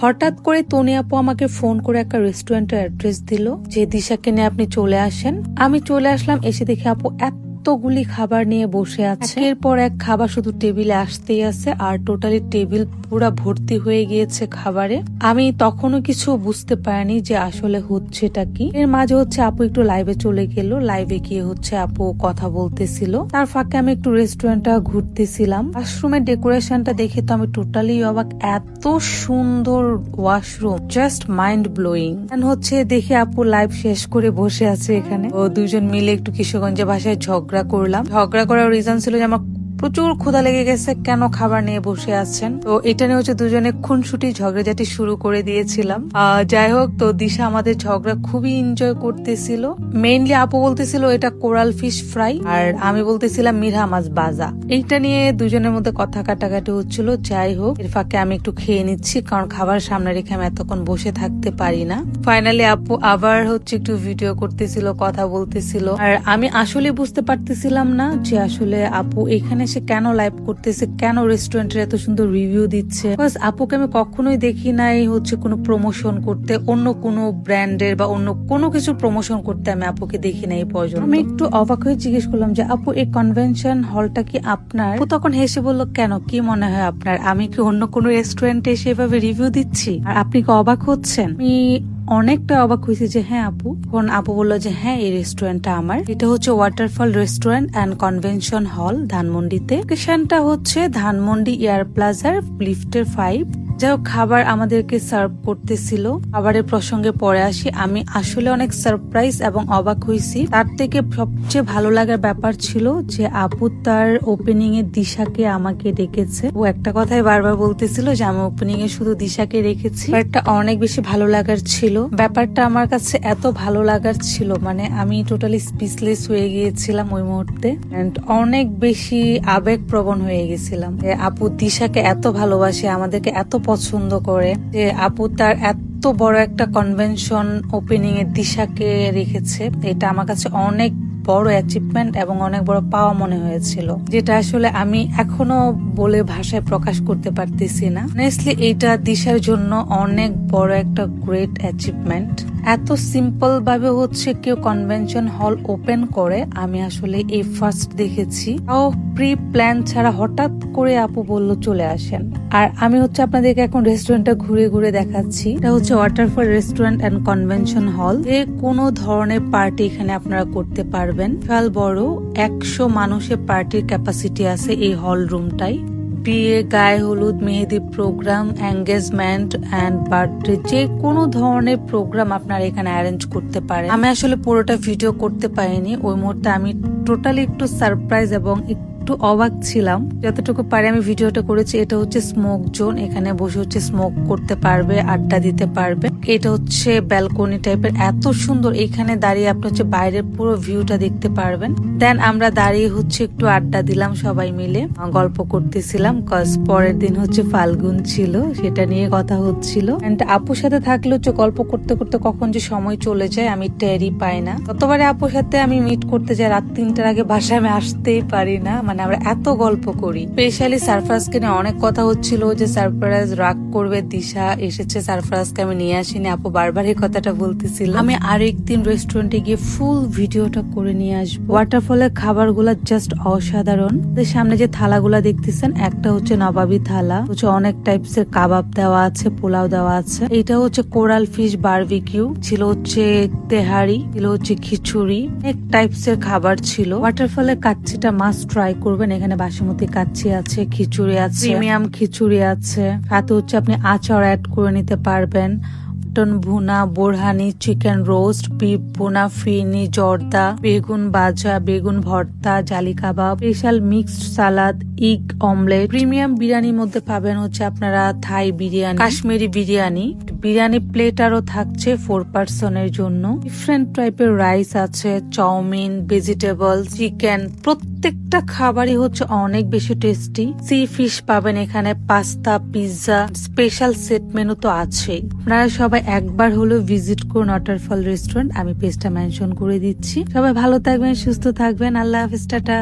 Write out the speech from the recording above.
হঠাৎ করে তনি আপু আমাকে ফোন করে একটা রেস্টুরেন্টের অ্যাড্রেস দিল যে দিশাকে নিয়ে আপনি চলে আসেন। আমি চলে আসলাম, এসে দেখি আপু এতগুলি খাবার নিয়ে বসে আছে। একের পর এক খাবার শুধু টেবিলে আসতেই আছে, আর টোটালি টেবিল পুরা ভর্তি হয়ে গিয়েছে খাবারে। আমি তখনও কিছু বুঝতে পারিনি যে আসলে হচ্ছেটা কি। এর মাঝে হচ্ছে আপু একটু লাইভে চলে গেল, লাইভে গিয়ে হচ্ছে আপু কথা বলতেছিল, তার ফাঁকে আমি একটু রেস্টুরেন্টটা ঘুরতেছিলাম। ওয়াশরুমের ডেকোরেশনটা দেখে তো আমি টোটালি অবাক, এত সুন্দর ওয়াশরুম, জাস্ট মাইন্ড ব্লোয়িং। হচ্ছে দেখি আপু লাইভ শেষ করে বসে আছে এখানে। ও দুজন মিলে একটু কিশোরগঞ্জে ভাষায় ঝগড়া করলাম। ঝগড়া করার রিজন ছিল যে আমার প্রচুর ক্ষুধা লেগে গেছে, কেন খাবার নিয়ে বসে আছেন। তো এটা নিয়ে হচ্ছে দুজনে খুনসুটি ঝগড়াঝাটি শুরু করে দিয়েছিলাম। যাই হোক, তো দিশা আমাদের ঝগড়া খুবই এনজয় করতেছিল। মেইনলি আপু বলতেছিল এটা কোরাল ফিশ ফ্রাই, আর আমি বলতেছিলাম মিরহা মাছ বাজা। এইটা নিয়ে দুজনের মধ্যে কথা কাটাকাটি হচ্ছিল। যাই হোক, এর ফাঁকে আমি একটু খেয়ে নিচ্ছি, কারণ খাবার সামনে রেখে আমি এতক্ষণ বসে থাকতে পারি না। ফাইনালি আপু আবার হচ্ছে একটু ভিডিও করতেছিল, কথা বলতেছিল, আর আমি আসলে বুঝতে পারতেছিলাম না যে আসলে আপু এখানে সে কেন লাইভ করতেছে, কেন রেস্টুরেন্টের এত সুন্দর রিভিউ দিচ্ছে। আপুকে আমি কখনোই দেখি নাই হচ্ছে কোনো প্রমোশন করতে, অন্য কোনো ব্র্যান্ডের বা অন্য কোনো কিছু প্রমোশন করতে আমি আপুকে দেখি নাই এই পর্যন্ত। আমি একটু অবাক হয়ে জিজ্ঞেস করলাম যে আপু এই কনভেনশন হলটা কি আপনার? ও তখন হেসে বলল, কেন, কি মনে হয় আপনার, আমি কি অন্য কোনো রেস্টুরেন্টে এসে এভাবে রিভিউ দিচ্ছি আর আপনি কি অবাক হচ্ছেন? আমি অনেকটা অবাক হয়েছে যে হ্যাঁ আপু। তখন আপু বললো যে হ্যাঁ, এই রেস্টুরেন্টটা আমার। এটা হচ্ছে waterfall restaurant and convention hall, ধানমন্ডিতে। লোকেশনটা হচ্ছে ধানমন্ডি এয়ার প্লাজার লিফটের 5। যাই হোক, খাবার আমাদেরকে সার্ভ করতেছিল। খাবারের প্রসঙ্গে পরে আসি। আমি আসলে অনেক সারপ্রাইজ এবং অবাক হয়েছি। তার থেকে সবচেয়ে ভালো লাগার ব্যাপার ছিল যে আপু তার ওপেনিং এ দিশাকে আমাকে ডেকেছে। ও একটা কথাই বারবার বলতেছিল যে আমি ওপেনিং এ শুধু দিশাকে রেখেছি। ব্যাপারটা অনেক বেশি ভালো লাগার ছিল। ব্যাপারটা আমার কাছে এত ভালো লাগার ছিল, মানে আমি টোটালি স্পিচলেস হয়ে গিয়েছিলাম ওই মুহূর্তে, এন্ড অনেক বেশি আবেগ প্রবণ হয়ে গেছিলাম। আপু দিশাকে এত ভালোবাসে, আমাদেরকে এত পছন্দ করে, যে আপু তার এত বড় একটা কনভেনশন ওপেনিং এর দিশাকে রেখেছে। এটা আমার কাছে অনেক বড় অ্যাচিভমেন্ট এবং অনেক বড় পাওয়া মনে হয়েছিল, যেটা আসলে আমি এখনো বলে ভাষায় প্রকাশ করতে পারতেছি না। অনেস্টলি এইটা দিশার জন্য অনেক বড় একটা গ্রেট অ্যাচিভমেন্ট। এত সিম্পল ভাবে হচ্ছে কেউ কনভেনশন হল ওপেন করে আমি আসলে এই ফার্স্ট দেখেছি। তাও প্রি প্ল্যান ছাড়া হঠাৎ করে আপু বলল চলে আসেন। আর আমি হচ্ছে আপনাদেরকে এখন রেস্টুরেন্টটা ঘুরে ঘুরে দেখাচ্ছি। এটা হচ্ছে waterfall restaurant and convention hall. যে কোনো ধরনের পার্টি এখানে আপনারা করতে পারবেন। বিশাল বড়, 100 মানুষের পার্টির ক্যাপাসিটি আছে এই হল রুমটাই। বিয়ে, গায়ে হলুদ, মেহেদি প্রোগ্রাম, এঙ্গেজমেন্ট এন্ড বার্থডে, যে কোনো ধরনের প্রোগ্রাম আপনারা এখানে অ্যারেঞ্জ করতে পারেন। আমি আসলে পুরোটা ভিডিও করতে পারিনি ওই মুহূর্তে, আমি টোটালি একটু সারপ্রাইজ এবং একটু অবাক ছিলাম। যতটুকু পারি আমি ভিডিওটা করেছি। এটা হচ্ছে স্মোক জোন, এখানে বসে হচ্ছে স্মোক করতে পারবে, আড্ডা দিতে পারবে। এটা হচ্ছে ব্যালকনি টাইপের, এত সুন্দর। এখানে দাঁড়িয়ে আপনি হচ্ছে বাইরের পুরো ভিউটা দেখতে পারবেন। দেন আমরা দাঁড়িয়ে হচ্ছে একটু আড্ডা দিলাম, সবাই মিলে গল্প করতেছিলাম। কজ পরের দিন হচ্ছে ফাল্গুন ছিল, সেটা নিয়ে কথা হচ্ছিল। এন্ড আপুর সাথে থাকলে হচ্ছে গল্প করতে করতে কখন যে সময় চলে যায় আমি টেরই পাই না। গতবারে আপুর সাথে আমি মিট করতে যাই রাত 3টার আগে, বাসায় আমি আসতেই পারি না, মানে আমরা এত গল্প করি। স্পেশালি সারফরাজকে নিয়ে অনেক কথা হচ্ছিল যে সারফরাজ রাগ করবে, দিশা এসেছে, সারফরাজকে আমি নিয়ে আসিনি। আপু বারবার এই কথাটা বলতেছিল। আমি আরেকদিন রেস্টুরেন্টে গিয়ে ফুল ভিডিওটা করে নিয়ে আসবো। ওয়াটারফলের খাবারগুলা জাস্ট অসাধারণ। সামনে যে থালাগুলা দেখতেছেন, একটা হচ্ছে নবাবী থালা, হচ্ছে অনেক টাইপস এর কাবাব দেওয়া আছে, পোলাও দেওয়া আছে। এটা হচ্ছে কোরাল ফিশ বারবিকিউ ছিল, হচ্ছে তেহারি ছিল, হচ্ছে খিচুড়ি, এক টাইপস এর খাবার ছিল। ওয়াটারফলের কাচ্চিটা মাস্ট ট্রাই করবেন। এখানে বাসমতি কাচ্চি আছে, খিচুড়ি আছে, প্রিমিয়াম খিচুড়ি আছে, সাথে হচ্ছে আপনি আচার অ্যাড করে নিতে পারবেন। মটন ভুনা, বোরহানি, চিকেন রোস্ট, বিফ ভুনা, ফিরনি, জর্দা, বেগুন ভাজা, বেগুন ভর্তা, জালি কাবাব, স্পেশাল মিক্সড সালাদ, ইগ অমলেট। প্রিমিয়াম বিরিয়ানির মধ্যে পাবেন হচ্ছে আপনারা থাই বিরিয়ানি, কাশ্মীরি বিরিয়ানি। বিরিয়ানি প্লেট আরও থাকছে 4 পার্সনের জন্য। ডিফারেন্ট টাইপের রাইস আছে, চাউমিন, ভেজিটেবল, চিকেন, প্রত্যেকটা খাবারই হচ্ছে অনেক বেশি টেস্টি। সি ফিশ পাবেন এখানে, pasta, pizza, special set menu তো আছেই। আপনারা সবাই একবার হলেও ভিজিট করুন ওয়াটারফল রেস্টুরেন্ট। আমি পেজটা মেনশন করে দিচ্ছি। সবাই ভালো থাকবেন, সুস্থ থাকবেন। আল্লাহ হাফেজ, টাটা।